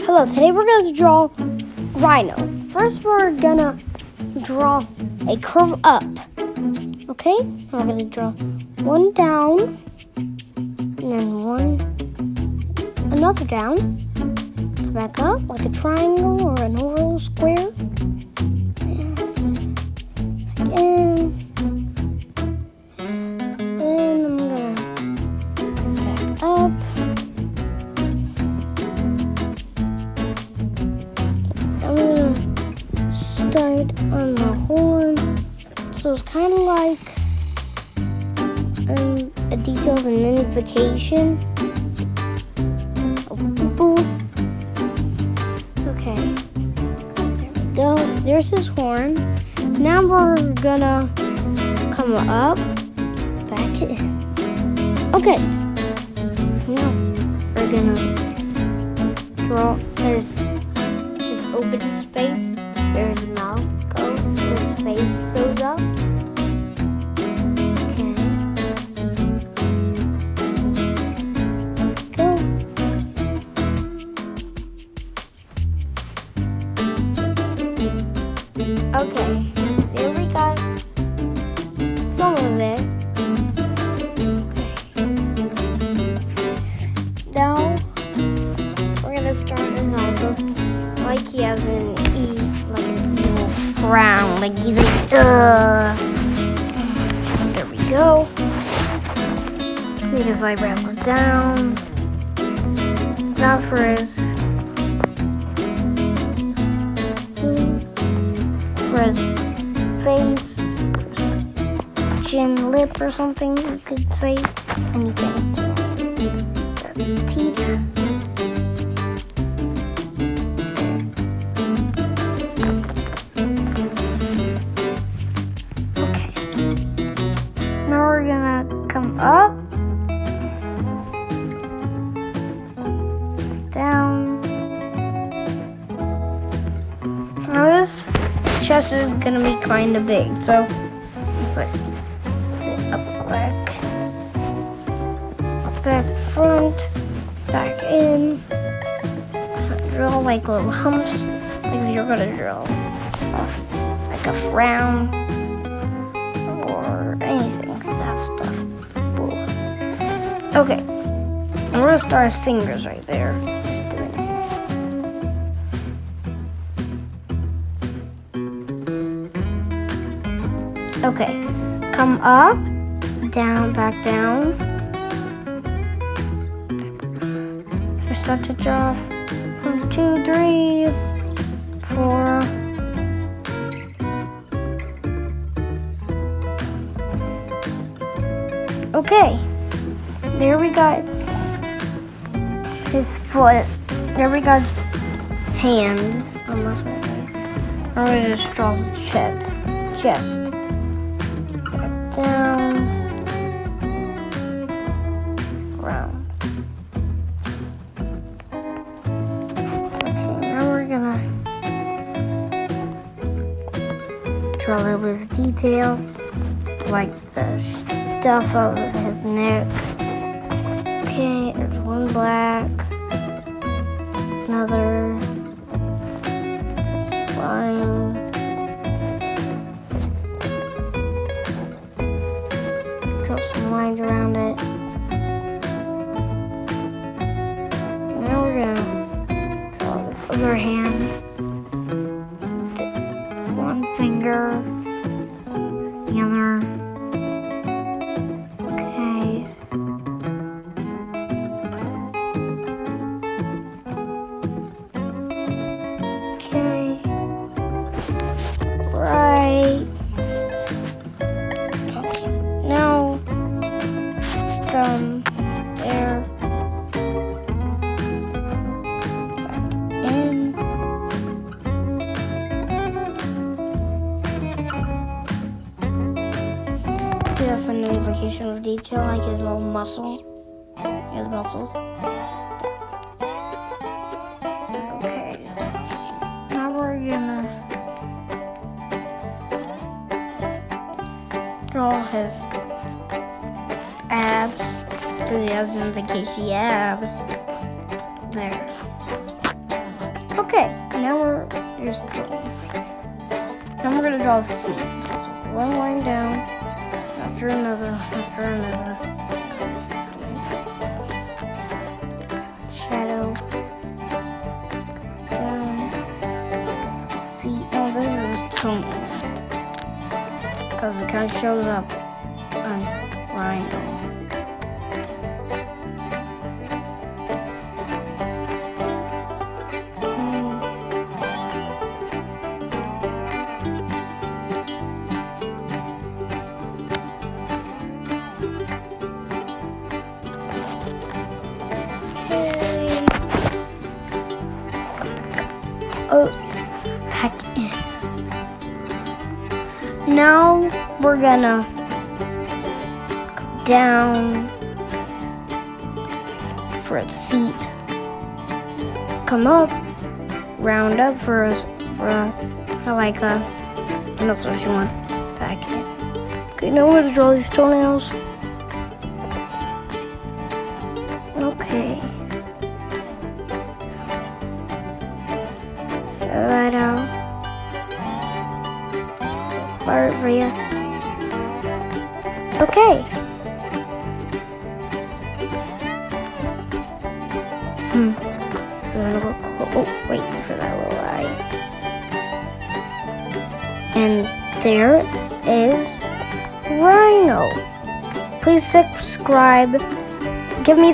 Hello, today we're going to draw Rhino. First we're going to draw a curve up. Okay, we're going to draw one down, and then another down. Come back up like a triangle or an oval square. Again. Then I'm going to back up. I'm going to start on the horn. So it's kind of like a detailed identification. Okay, there we go. There's his horn. Now we're gonna come up, back in. Okay, now we're gonna draw his open space where his mouth goes, his face goes up. Okay, there we got some of it. Okay. Now we're gonna start his eyes like he has an E, like an evil frown, like he's like ugh. There we go. Make his eyebrows down. Now for his face, chin, lip, or something. You could say anything. That's his teeth. Okay. Now we're gonna come up, down. Now this chest is gonna be kind of big, so it's like up back front, back in. Draw like little humps, like if you're gonna draw like a frown or anything like that stuff. Cool. Okay, and we're gonna start his fingers right there. Okay, come up, down, back down. First start to draw 1, 2, 3, 4. Okay, there we got his foot. There we got hand. Almost right there. Now we just draw the chest. Down, round. Okay, now we're gonna draw a little bit of detail, like the stuff of his neck. Okay, there's one black, another line. Some lines around it. Now we're gonna draw this other hand. One finger, the other. Okay. Okay. Right. Okay. Now. There, back in. Do that for notification of detail, like his little muscle, his muscles. Okay, now we're gonna draw his abs, because he has some vacation abs. There. Okay, now we're just now we're gonna draw his feet. So one line down, after another, shadow down his feet. Oh, this is his toenail because it kind of shows up on Rhino. Oh, heck. Now we're gonna go down for its feet. Come up, round up for like a, what else if you want? Back. Okay, now we're gonna draw these toenails. Okay. Right out. Part for you. Okay. Oh, wait for that little eye. And there is Rhino. Please subscribe. Give me